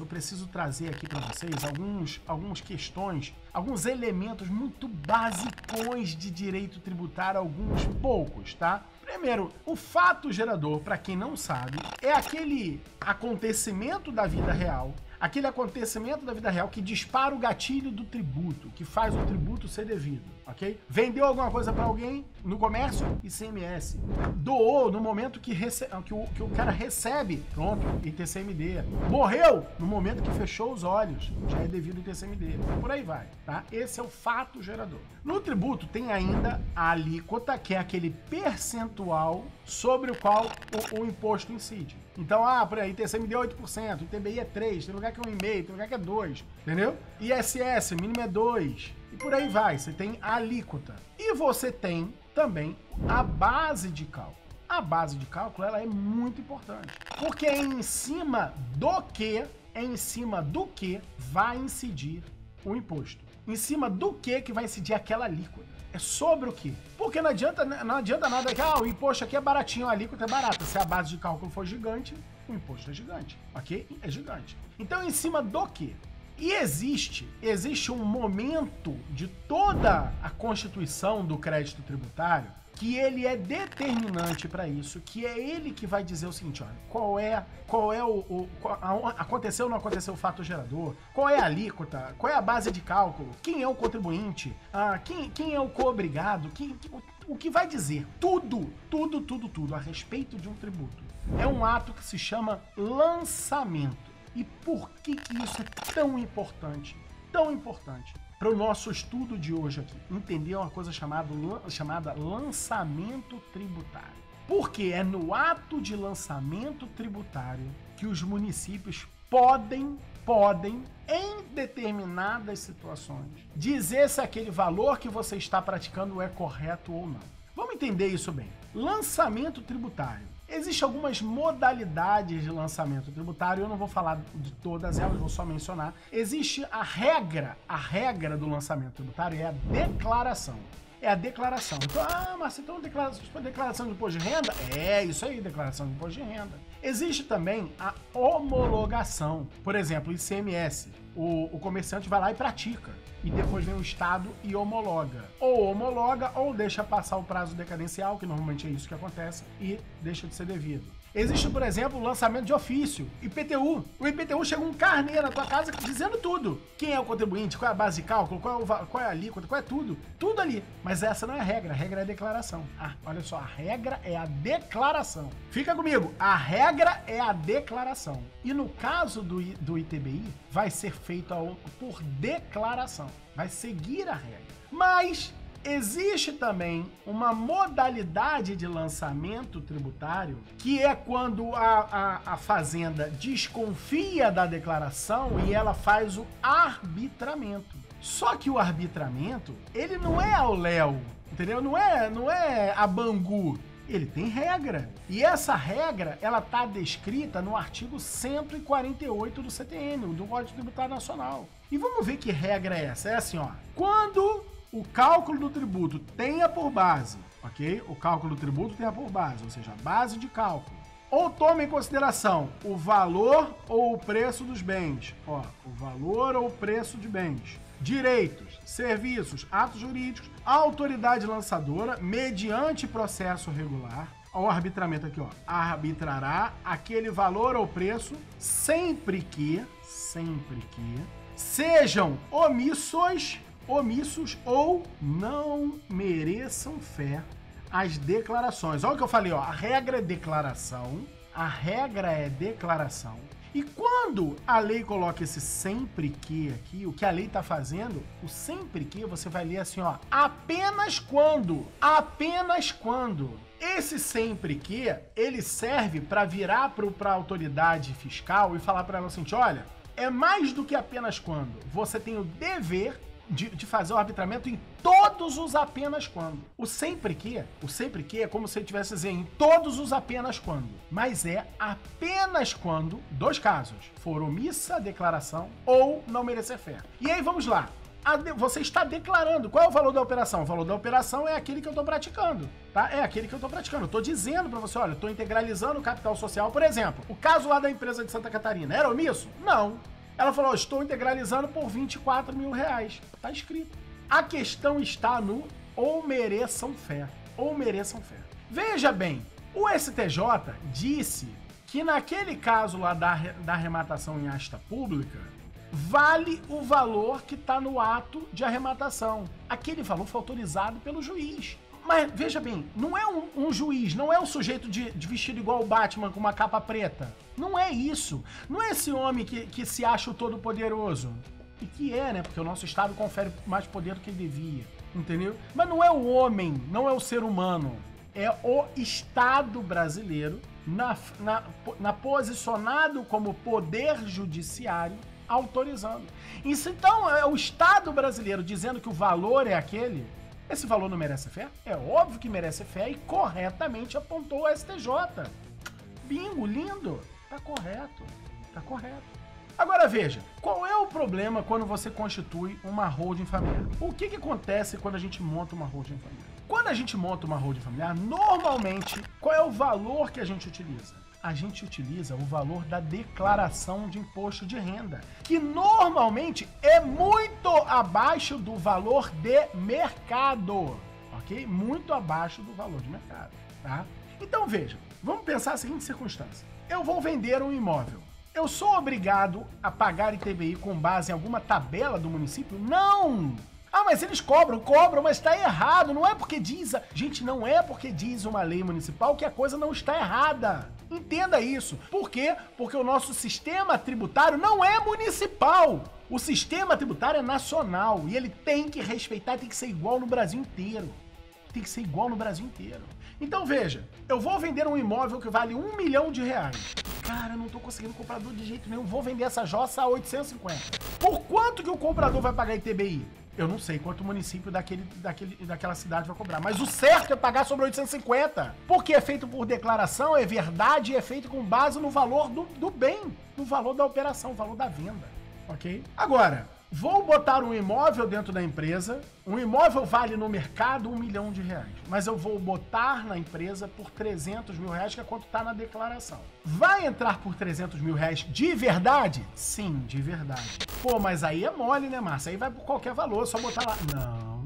eu preciso trazer aqui para vocês algumas questões, alguns elementos muito basicões de direito tributário, alguns poucos, tá? Primeiro, o fato gerador, para quem não sabe, é aquele acontecimento da vida real, que dispara o gatilho do tributo, que faz o tributo ser devido, ok? Vendeu alguma coisa para alguém no comércio, ICMS. Doou no momento que o cara recebe, pronto, ITCMD. Morreu no momento que fechou os olhos, já é devido ITCMD. Por aí vai, tá? Esse é o fato gerador. No tributo tem ainda a alíquota, que é aquele percentual sobre o qual o imposto incide. Então, por aí, ITCMD é 8%, ITBI é 3%, tem lugar que é 1,5%, tem lugar que é 2%, entendeu? ISS, mínimo é 2%, e por aí vai, você tem a alíquota. E você tem também a base de cálculo. A base de cálculo, ela é muito importante, porque é em cima do que vai incidir o imposto. Em cima do que vai incidir aquela alíquota. É sobre o quê? Porque não adianta nada que o imposto aqui é baratinho, a alíquota é barata. Se a base de cálculo for gigante, o imposto é gigante, ok? É gigante. Então, em cima do quê? E existe um momento de toda a constituição do crédito tributário que ele é determinante para isso, que é ele que vai dizer o seguinte, olha, aconteceu ou não aconteceu o fato gerador, qual é a alíquota, qual é a base de cálculo, quem é o contribuinte, quem é o co-obrigado, o que vai dizer tudo a respeito de um tributo. É um ato que se chama lançamento. E por que isso é tão importante? Tão importante para o nosso estudo de hoje aqui. Entender uma coisa chamada lançamento tributário. Porque é no ato de lançamento tributário que os municípios podem, em determinadas situações, dizer se aquele valor que você está praticando é correto ou não. Vamos entender isso bem. Lançamento tributário. Existem algumas modalidades de lançamento tributário, eu não vou falar de todas elas, vou só mencionar. Existe a regra do lançamento tributário é a declaração. É a declaração. Então, mas então declaração de imposto de renda? É isso aí, declaração de imposto de renda. Existe também a homologação. Por exemplo, ICMS. O comerciante vai lá e pratica. E depois vem o Estado e homologa. Ou homologa ou deixa passar o prazo decadencial, que normalmente é isso que acontece, e deixa de ser devido. Existe, por exemplo, o lançamento de ofício, IPTU. O IPTU chega um carnê na tua casa dizendo tudo. Quem é o contribuinte, qual é a base de cálculo, qual é a alíquota, qual é tudo. Tudo ali. Mas essa não é a regra é a declaração. Olha só, a regra é a declaração. Fica comigo, a regra é a declaração. E no caso do ITBI, vai ser feito por declaração. Vai seguir a regra. Mas existe também uma modalidade de lançamento tributário que é quando a fazenda desconfia da declaração e ela faz o arbitramento. Só que o arbitramento, ele não é ao léu, entendeu? Não é a Bangu. Ele tem regra. E essa regra, ela está descrita no artigo 148 do CTN, do Código Tributário Nacional. E vamos ver que regra é essa. É assim, quando o cálculo do tributo tenha por base, ok? O cálculo do tributo tenha por base, ou seja, a base de cálculo. Ou toma em consideração o valor ou o preço dos bens. O valor ou o preço de bens. Direitos, serviços, atos jurídicos, a autoridade lançadora, mediante processo regular, o arbitramento aqui, arbitrará aquele valor ou preço sempre que sejam omissos ou não mereçam fé as declarações. Olha o que eu falei, a regra é declaração, E quando a lei coloca esse sempre que aqui, o que a lei está fazendo, o sempre que você vai ler assim, apenas quando. Esse sempre que, ele serve para virar para a autoridade fiscal e falar para ela assim, olha, é mais do que apenas quando. Você tem o dever de fazer o arbitramento em todos os apenas quando. O sempre que é como se ele tivesse dizendo em todos os apenas quando. Mas é apenas quando, dois casos, for omissa a declaração ou não merecer fé. E aí vamos lá. Você está declarando. Qual é o valor da operação? O valor da operação é aquele que eu estou praticando, tá? É aquele que eu estou praticando. Eu estou dizendo para você, olha, eu estou integralizando o capital social. Por exemplo, o caso lá da empresa de Santa Catarina, era omisso? Não. Ela falou, estou integralizando por R$24 mil. Tá escrito. A questão está no ou mereçam fé. Ou mereçam fé. Veja bem, o STJ disse que naquele caso lá da arrematação em asta pública, vale o valor que está no ato de arrematação. Aquele valor foi autorizado pelo juiz. Mas, veja bem, não é um juiz, não é um sujeito de vestido igual o Batman com uma capa preta. Não é isso. Não é esse homem que se acha o todo-poderoso. E que é, né? Porque o nosso Estado confere mais poder do que ele devia. Entendeu? Mas não é o homem, não é o ser humano. É o Estado brasileiro, posicionado como poder judiciário, autorizando. Isso, então, é o Estado brasileiro dizendo que o valor é aquele. Esse valor não merece fé? É óbvio que merece fé e corretamente apontou o STJ. Bingo, lindo. Tá correto. Tá correto. Agora veja, qual é o problema quando você constitui uma holding familiar? O que acontece quando a gente monta uma holding familiar? Quando a gente monta uma holding familiar, normalmente, qual é o valor que a gente utiliza? A gente utiliza o valor da declaração de imposto de renda, que normalmente é muito abaixo do valor de mercado, ok? Muito abaixo do valor de mercado, tá? Então veja, vamos pensar a seguinte circunstância. Eu vou vender um imóvel. Eu sou obrigado a pagar ITBI com base em alguma tabela do município? Não! Ah, mas eles cobram, mas está errado. Não é porque diz... Gente, não é porque diz uma lei municipal que a coisa não está errada. Entenda isso. Por quê? Porque o nosso sistema tributário não é municipal. O sistema tributário é nacional e ele tem que respeitar, tem que ser igual no Brasil inteiro. Tem que ser igual no Brasil inteiro. Então veja, eu vou vender um imóvel que vale R$1 milhão. Cara, eu não tô conseguindo comprador de jeito nenhum. Vou vender essa jossa a 850. Por quanto que o comprador vai pagar ITBI? Eu não sei quanto o município daquela cidade vai cobrar. Mas o certo é pagar sobre 850. Porque é feito por declaração, é verdade, é feito com base no valor do bem. No valor da operação, no valor da venda. Ok? Agora, vou botar um imóvel dentro da empresa. Um imóvel vale no mercado R$1 milhão. Mas eu vou botar na empresa por R$300 mil, que é quanto está na declaração. Vai entrar por R$300 mil de verdade? Sim, de verdade. Pô, mas aí é mole, né, Márcia? Aí vai por qualquer valor, só botar lá. Não.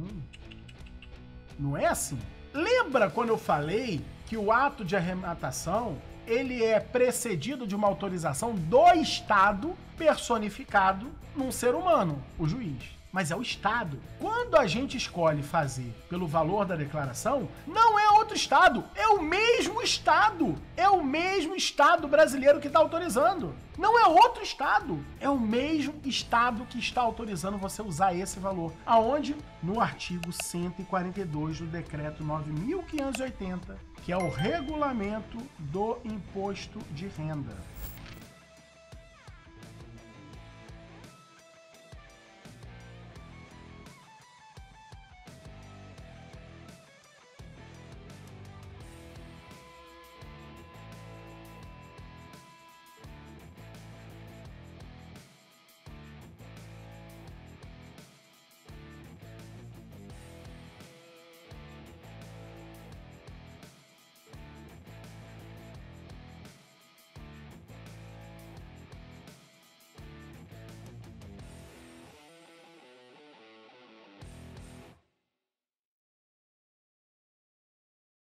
Não é assim. Lembra quando eu falei que o ato de arrematação, ele é precedido de uma autorização do Estado personificado num ser humano, o juiz. Mas é o Estado. Quando a gente escolhe fazer pelo valor da declaração, não é outro Estado, é o mesmo Estado. É o mesmo Estado brasileiro que está autorizando. Não é outro Estado, é o mesmo Estado que está autorizando você usar esse valor. Aonde? No artigo 142 do Decreto 9.580, que é o regulamento do imposto de renda.